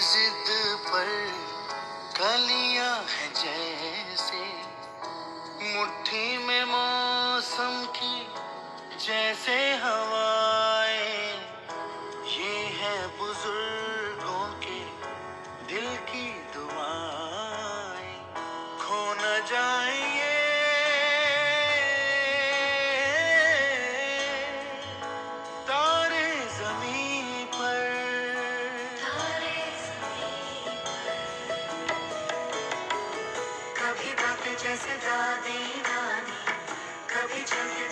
जिद पर कलियां हैं जैसे, मुट्ठी में मौसम की जैसे हवाएं, ये है बुजुर्गों के दिल की दुआएं। खो न जाए ये तारे जमीन पर। कभी बातें जैसे दादी नानी, कभी चलते